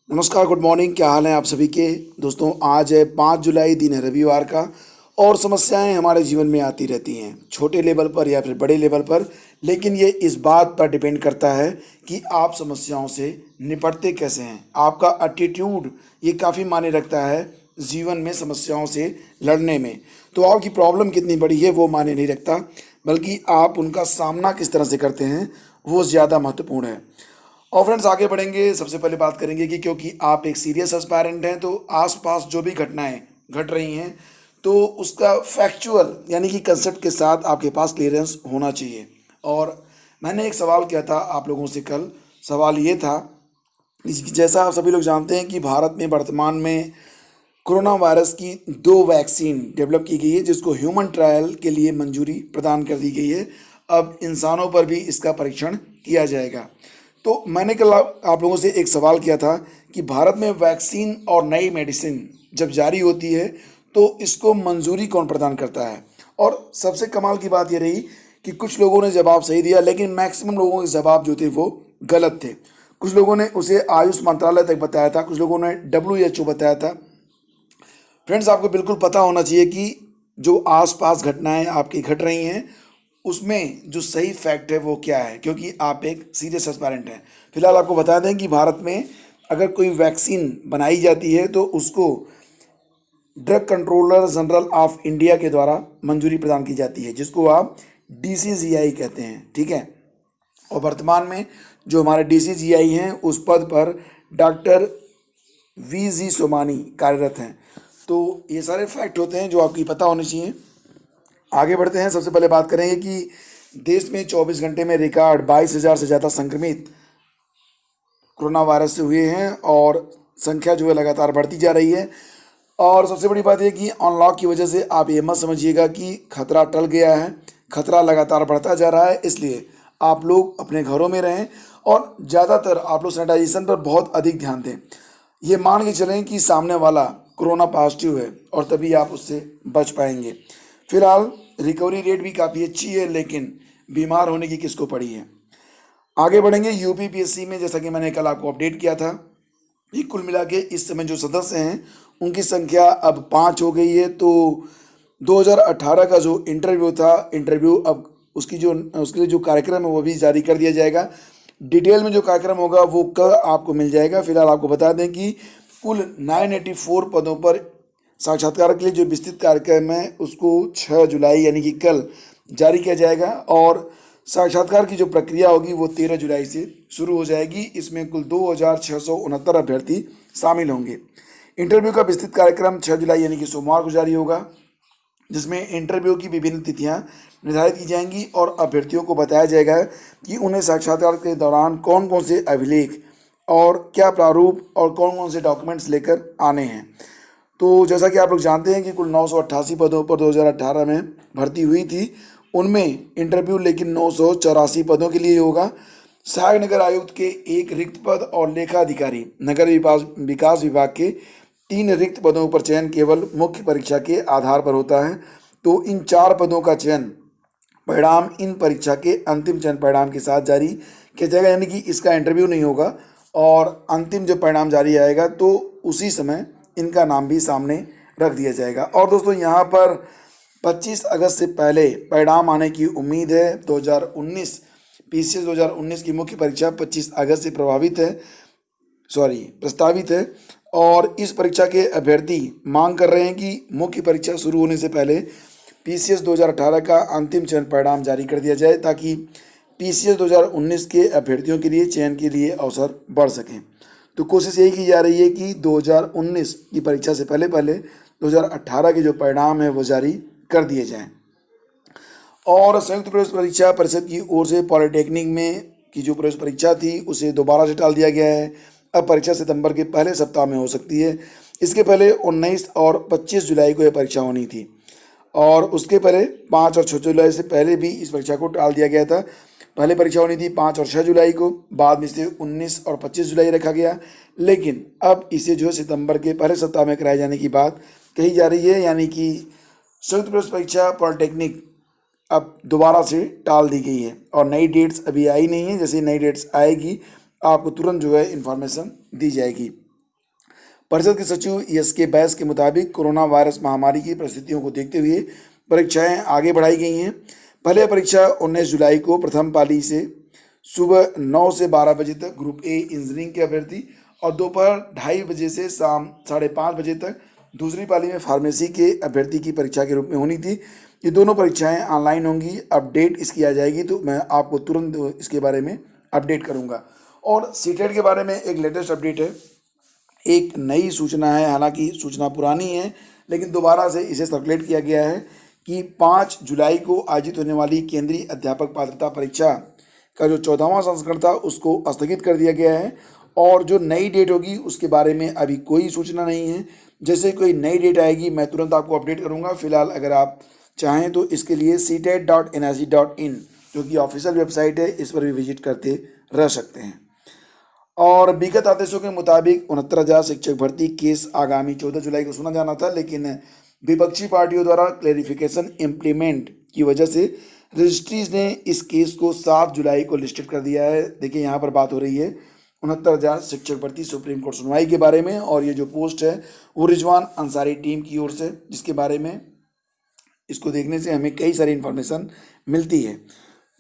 नमस्कार, good morning. क्या हाल है आप सभी के। दोस्तों, आज है 5 जुलाई, दिन है रविवार का। और समस्याएं हमारे जीवन में आती रहती हैं, छोटे लेवल पर या फिर बड़े लेवल पर। लेकिन ये इस बात पर डिपेंड करता है कि आप समस्याओं से निपटते कैसे हैं। आपका एटीट्यूड ये काफ़ी मायने रखता है जीवन में समस्याओं से लड़ने में। तो आपकी प्रॉब्लम कितनी बड़ी है वो मायने नहीं रखता, बल्कि आप उनका सामना किस तरह से करते हैं वो ज़्यादा महत्वपूर्ण है। और फ्रेंड्स, आगे बढ़ेंगे। सबसे पहले बात करेंगे कि क्योंकि आप एक सीरियस एस्पायरेंट हैं, तो आसपास जो भी घटनाएं घट रही हैं तो उसका फैक्चुअल यानी कि कंसेप्ट के साथ आपके पास क्लियरेंस होना चाहिए। और मैंने एक सवाल किया था आप लोगों से कल। सवाल ये था कि जैसा आप सभी लोग जानते हैं कि भारत में वर्तमान में कोरोना वायरस की 2 वैक्सीन डेवलप की गई है, जिसको ह्यूमन ट्रायल के लिए मंजूरी प्रदान कर दी गई है। अब इंसानों पर भी इसका परीक्षण किया जाएगा। तो मैंने कल आप लोगों से एक सवाल किया था कि भारत में वैक्सीन और नई मेडिसिन जब जारी होती है तो इसको मंजूरी कौन प्रदान करता है। और सबसे कमाल की बात ये रही कि कुछ लोगों ने जवाब सही दिया, लेकिन मैक्सिमम लोगों के जवाब जो थे वो गलत थे। कुछ लोगों ने उसे आयुष मंत्रालय तक बताया था, कुछ लोगों ने WHO बताया था। फ्रेंड्स, आपको बिल्कुल पता होना चाहिए कि जो आसपास घटनाएं आपकी घट रही हैं उसमें जो सही फैक्ट है वो क्या है, क्योंकि आप एक सीरियस एस्पायरेंट हैं। फिलहाल आपको बता दें कि भारत में अगर कोई वैक्सीन बनाई जाती है तो उसको drug controller general of India के द्वारा मंजूरी प्रदान की जाती है, जिसको आप DCGI कहते हैं। ठीक है। और वर्तमान में जो हमारे DCGI हैं उस पद पर डॉक्टर VG सोमानी कार्यरत हैं। तो ये सारे फैक्ट होते हैं जो आपकी पता होने चाहिए। आगे बढ़ते हैं। सबसे पहले बात करेंगे कि देश में 24 घंटे में रिकॉर्ड 22,000 से ज़्यादा संक्रमित कोरोना वायरस से हुए हैं और संख्या जो है लगातार बढ़ती जा रही है। और सबसे बड़ी बात यह कि अनलॉक की वजह से आप ये मत समझिएगा कि खतरा टल गया है। खतरा लगातार बढ़ता जा रहा है, इसलिए आप लोग अपने घरों में रहें और ज़्यादातर आप लोग सैनिटाइजेशन पर बहुत अधिक ध्यान दें। ये मान के चलें कि सामने वाला कोरोना पॉजिटिव है और तभी आप उससे बच पाएंगे। फिलहाल रिकवरी रेट भी काफ़ी अच्छी है, लेकिन बीमार होने की किसको पड़ी है। आगे बढ़ेंगे। UPPSC में जैसा कि मैंने कल आपको अपडेट किया था, ये कुल मिला के इस समय जो सदस्य हैं उनकी संख्या अब 5 हो गई है। तो 2018 का जो इंटरव्यू अब उसके लिए जो कार्यक्रम है वो भी जारी कर दिया जाएगा। डिटेल में जो कार्यक्रम होगा वो कल आपको मिल जाएगा। फिलहाल आपको बता दें कि कुल 984 पदों पर साक्षात्कार के लिए जो विस्तृत कार्यक्रम है उसको 6 जुलाई यानी कि कल जारी किया जाएगा। और साक्षात्कार की जो प्रक्रिया होगी वो 13 जुलाई से शुरू हो जाएगी। इसमें कुल 2,669 अभ्यर्थी शामिल होंगे। इंटरव्यू का विस्तृत कार्यक्रम 6 जुलाई यानी कि सोमवार को जारी होगा, जिसमें इंटरव्यू की विभिन्न तिथियां निर्धारित की जाएंगी और अभ्यर्थियों को बताया जाएगा कि उन्हें साक्षात्कार के दौरान कौन कौन से अभिलेख और क्या प्रारूप और कौन कौन से डॉक्यूमेंट्स लेकर आने हैं। तो जैसा कि आप लोग जानते हैं कि कुल 988 पदों पर 2018 में भर्ती हुई थी, उनमें इंटरव्यू लेकिन 984 पदों के लिए होगा। सहायक नगर आयुक्त के 1 रिक्त पद और लेखाधिकारी नगर विकास विभाग के 3 रिक्त पदों पर चयन केवल मुख्य परीक्षा के आधार पर होता है। तो इन 4 पदों का चयन परिणाम इन परीक्षा के अंतिम चयन परिणाम के साथ जारी किया जाएगा, यानी कि इसका इंटरव्यू नहीं होगा और अंतिम जो परिणाम जारी आएगा तो उसी समय इनका नाम भी सामने रख दिया जाएगा। और दोस्तों, यहाँ पर 25 अगस्त से पहले परिणाम आने की उम्मीद है। 2019 PCS 2019 की मुख्य परीक्षा 25 अगस्त से प्रस्तावित है। और इस परीक्षा के अभ्यर्थी मांग कर रहे हैं कि मुख्य परीक्षा शुरू होने से पहले PCS 2018 का अंतिम चयन परिणाम जारी कर दिया जाए, ताकि PCS 2019 के अभ्यर्थियों के लिए चयन के लिए अवसर बढ़ सकें। तो कोशिश यही की जा रही है कि 2019 की परीक्षा से पहले 2018 के जो परिणाम है वो जारी कर दिए जाएं। और संयुक्त प्रवेश परीक्षा परिषद की ओर से पॉलिटेक्निक में की जो प्रवेश परीक्षा थी उसे दोबारा से टाल दिया गया है। अब परीक्षा सितंबर के पहले सप्ताह में हो सकती है। इसके पहले 19 और 25 जुलाई को यह परीक्षा होनी थी और उसके पहले 5 और 6 जुलाई से पहले भी इस परीक्षा को टाल दिया गया था। पहले परीक्षा होनी थी 5 और 6 जुलाई को, बाद में इसे 19 और 25 जुलाई रखा गया, लेकिन अब इसे जो है सितंबर के पहले सप्ताह में कराए जाने की बात कही जा रही है। यानी कि संयुक्त प्रवेश परीक्षा पॉलिटेक्निक अब दोबारा से टाल दी गई है और नई डेट्स अभी आई नहीं है। जैसे नई डेट्स आएगी आपको तुरंत जो है इन्फॉर्मेशन दी जाएगी। परिषद के सचिव एस.के. बैस के मुताबिक कोरोना वायरस महामारी की परिस्थितियों को देखते हुए परीक्षाएं आगे बढ़ाई गई हैं। पहले परीक्षा 19 जुलाई को प्रथम पाली से सुबह 9 से 12 बजे तक ग्रुप ए इंजीनियरिंग के अभ्यर्थी और दोपहर 2:30 बजे से शाम 5:30 बजे तक दूसरी पाली में फार्मेसी के अभ्यर्थी की परीक्षा के रूप में होनी थी। ये दोनों परीक्षाएं ऑनलाइन होंगी। अपडेट इसकी आ जाएगी तो मैं आपको तुरंत इसके बारे में अपडेट करूंगा। और सीटेट के बारे में एक लेटेस्ट अपडेट है, एक नई सूचना है, हालांकि सूचना पुरानी है लेकिन दोबारा से इसे सर्कुलेट किया गया है कि 5 जुलाई को आयोजित होने वाली केंद्रीय अध्यापक पात्रता परीक्षा का जो 14वां संस्करण था उसको स्थगित कर दिया गया है और जो नई डेट होगी उसके बारे में अभी कोई सूचना नहीं है। जैसे कोई नई डेट आएगी मैं तुरंत आपको अपडेट करूंगा। फिलहाल अगर आप चाहें तो इसके लिए ctet.nic.in जो कि ऑफिशियल वेबसाइट है, इस पर भी विजिट करते रह सकते हैं। और विगत आदेशों के मुताबिक 69,000 शिक्षक भर्ती केस आगामी 14 जुलाई को सुना जाना था, लेकिन विपक्षी पार्टियों द्वारा क्लेरिफिकेशन इम्प्लीमेंट की वजह से रजिस्ट्रीज ने इस केस को 7 जुलाई को लिस्टेड कर दिया है। देखिए यहाँ पर बात हो रही है 69,000 शिक्षक भर्ती सुप्रीम कोर्ट सुनवाई के बारे में और ये जो पोस्ट है वो रिजवान अंसारी टीम की ओर से, जिसके बारे में इसको देखने से हमें कई सारी इन्फॉर्मेशन मिलती है।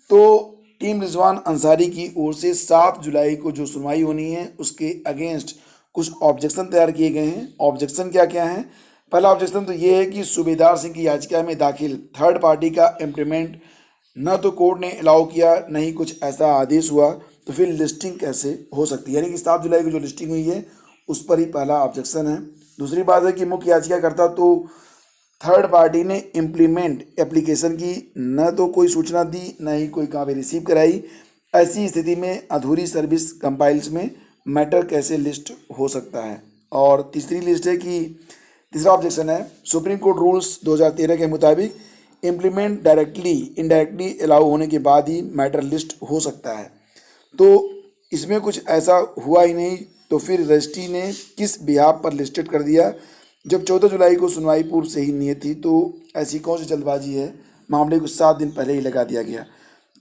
तो टीम रिजवान अंसारी की ओर से 7 जुलाई को जो सुनवाई होनी है उसके अगेंस्ट कुछ ऑब्जेक्शन तैयार किए गए हैं। ऑब्जेक्शन क्या क्या हैं? पहला ऑब्जेक्शन तो ये है कि सूबेदार सिंह की याचिका में दाखिल थर्ड पार्टी का इम्प्लीमेंट न तो कोर्ट ने अलाउ किया, न ही कुछ ऐसा आदेश हुआ, तो फिर लिस्टिंग कैसे हो सकती है? यानी कि 7 जुलाई को जो लिस्टिंग हुई है उस पर ही पहला ऑब्जेक्शन है। दूसरी बात है कि मुख्य याचिकाकर्ता तो थर्ड पार्टी ने इम्प्लीमेंट एप्लीकेशन की न तो कोई सूचना दी, न ही कोई कापी रिसीव कराई। ऐसी स्थिति में अधूरी सर्विस कंपाइल्स में मैटर कैसे लिस्ट हो सकता है? और तीसरी लिस्ट है कि तीसरा ऑब्जेक्शन है सुप्रीम कोर्ट रूल्स 2013 के मुताबिक इम्प्लीमेंट डायरेक्टली इनडायरेक्टली अलाउ होने के बाद ही मैटर लिस्ट हो सकता है। तो इसमें कुछ ऐसा हुआ ही नहीं, तो फिर रजिस्ट्री ने किस बिहाफ पर लिस्टेड कर दिया? जब 14 जुलाई को सुनवाई पूर्व से ही नियत थी तो ऐसी कौन सी जल्दबाजी है? मामले को 7 दिन पहले ही लगा दिया गया।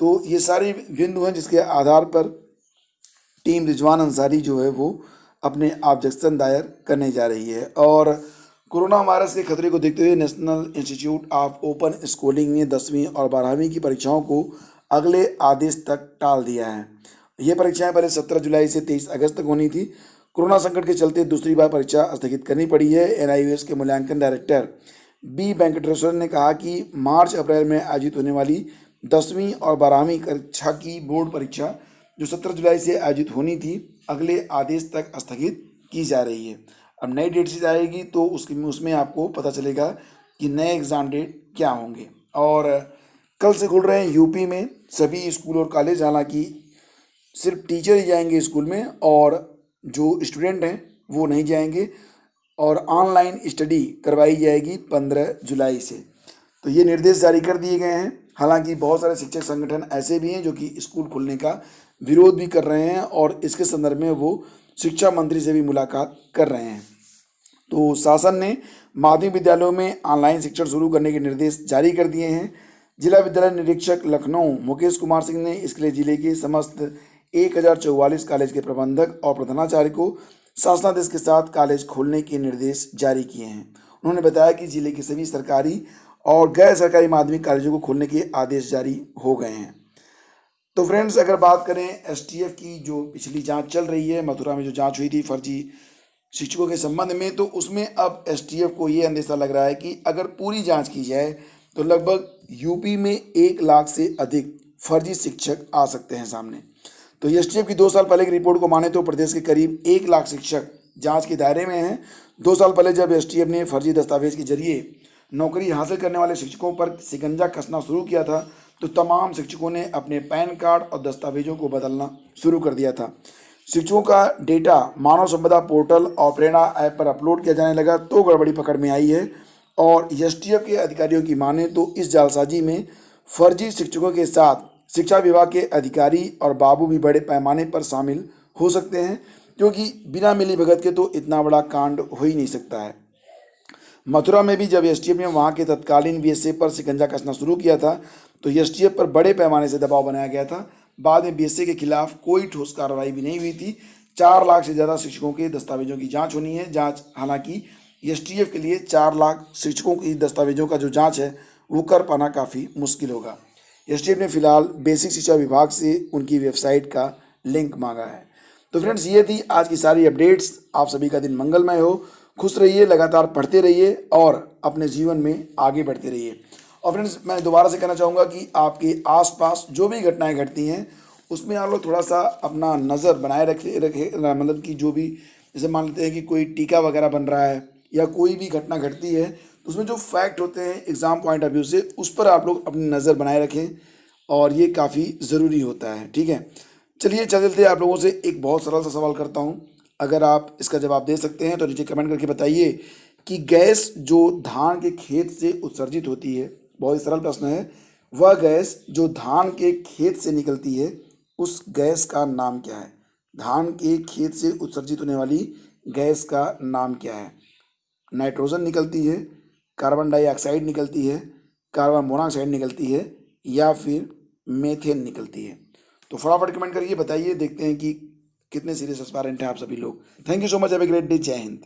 तो ये सारे बिंदु हैं जिसके आधार पर टीम रिजवान अंसारी जो है वो अपने ऑब्जेक्शन दायर करने जा रही है। और कोरोना वायरस के खतरे को देखते हुए national institute of open schooling ने 10वीं और 12वीं की परीक्षाओं को अगले आदेश तक टाल दिया है। ये परीक्षाएं पहले 17 जुलाई से 23 अगस्त तक होनी थी। कोरोना संकट के चलते दूसरी बार परीक्षा स्थगित करनी पड़ी है। एनआईओएस के मूल्यांकन डायरेक्टर बी वेंकटेश्वरन ने कहा कि मार्च अप्रैल में आयोजित होने वाली 10वीं और 12वीं कक्षा की बोर्ड परीक्षा जो 17 जुलाई से आयोजित होनी थी अगले आदेश तक स्थगित की जा रही है। अब नई डेट से आएगी तो उसमें आपको पता चलेगा कि नए एग्ज़ाम डेट क्या होंगे। और कल से खुल रहे हैं यूपी में सभी स्कूल और कॉलेज, हालांकि सिर्फ टीचर ही जाएंगे स्कूल में और जो स्टूडेंट हैं वो नहीं जाएंगे और ऑनलाइन स्टडी करवाई जाएगी 15 जुलाई से। तो ये निर्देश जारी कर दिए गए हैं। हालांकि बहुत सारे शिक्षक संगठन ऐसे भी हैं जो कि स्कूल खुलने का विरोध भी कर रहे हैं और इसके संदर्भ में वो शिक्षा मंत्री से भी मुलाकात कर रहे हैं। तो शासन ने माध्यमिक विद्यालयों में ऑनलाइन शिक्षण शुरू करने के निर्देश जारी कर दिए हैं। जिला विद्यालय निरीक्षक लखनऊ मुकेश कुमार सिंह ने इसके लिए जिले के समस्त 1044 कॉलेज के प्रबंधक और प्रधानाचार्य को शासनादेश के साथ कॉलेज खोलने के निर्देश जारी किए हैं। उन्होंने बताया कि जिले के सभी सरकारी और गैर सरकारी माध्यमिक कॉलेजों को खोलने के आदेश जारी हो गए हैं। तो फ्रेंड्स, अगर बात करें एसटीएफ की जो पिछली जांच चल रही है, मथुरा में जो जांच हुई थी फर्जी शिक्षकों के संबंध में, तो उसमें अब एसटीएफ को ये अंदेशा लग रहा है कि अगर पूरी जांच की जाए तो लगभग यूपी में 1 लाख से अधिक फर्जी शिक्षक आ सकते हैं सामने। तो एसटीएफ की 2 साल पहले की रिपोर्ट को माने तो प्रदेश के करीब 1 लाख शिक्षक जांच के दायरे में हैं। 2 साल पहले जब एसटीएफ ने फर्जी दस्तावेज के जरिए नौकरी हासिल करने वाले शिक्षकों पर शिकंजा कसना शुरू किया था तो तमाम शिक्षकों ने अपने पैन कार्ड और दस्तावेजों को बदलना शुरू कर दिया था। शिक्षकों का डेटा मानव संपदा पोर्टल और प्रेरणा ऐप पर अपलोड किया जाने लगा तो गड़बड़ी पकड़ में आई है। और एसटीएफ के अधिकारियों की माने तो इस जालसाजी में फर्जी शिक्षकों के साथ शिक्षा विभाग के अधिकारी और बाबू भी बड़े पैमाने पर शामिल हो सकते हैं, क्योंकि बिना मिलीभगत के तो इतना बड़ा कांड हो ही नहीं सकता है। मथुरा में भी जब एसटीएफ ने वहां के तत्कालीन बीएसएफ पर शिकंजा कसना शुरू किया था तो एसटीएफ पर बड़े पैमाने से दबाव बनाया गया था। बाद में बीएसएफ के खिलाफ कोई ठोस कार्रवाई भी नहीं हुई थी। 4 लाख से ज़्यादा शिक्षकों के दस्तावेजों की जांच होनी है। जांच हालांकि एसटीएफ के लिए 4 लाख शिक्षकों की दस्तावेजों का जो जांच है वो कर पाना काफ़ी मुश्किल होगा। एसटीएफ ने फिलहाल बेसिक शिक्षा विभाग से उनकी वेबसाइट का लिंक मांगा है। तो फ्रेंड्स, ये थी आज की सारी अपडेट्स। आप सभी का दिन मंगलमय हो, खुश रहिए, लगातार पढ़ते रहिए और अपने जीवन में आगे बढ़ते रहिए। और फ्रेंड्स, मैं दोबारा से कहना चाहूँगा कि आपके आसपास जो भी घटनाएं घटती हैं उसमें आप लोग थोड़ा सा अपना नज़र बनाए रखे मतलब कि जो भी, जैसे मान लेते हैं कि कोई टीका वगैरह बन रहा है या कोई भी घटना घटती है तो उसमें जो फैक्ट होते हैं एग्ज़ाम पॉइंट ऑफ व्यू से, उस पर आप लोग अपनी नज़र बनाए रखें और ये काफ़ी ज़रूरी होता है। ठीक है, चलिए चलते आप लोगों से एक बहुत सरल सा सवाल करता हूँ। अगर आप इसका जवाब दे सकते हैं तो नीचे कमेंट करके बताइए कि गैस जो धान के खेत से उत्सर्जित होती है, बहुत ही सरल प्रश्न है, वह गैस जो धान के खेत से निकलती है उस गैस का नाम क्या है? धान के खेत से उत्सर्जित होने वाली गैस का नाम क्या है? नाइट्रोजन निकलती है, कार्बन डाइऑक्साइड निकलती है, कार्बन मोनोऑक्साइड निकलती है या फिर मीथेन निकलती है? तो फटाफट कमेंट करिए, बताइए, देखते हैं कि कितने सीरियस एस्पायरेंट हैं आप सभी लोग। Thank you so much, have a great day, जय हिंद।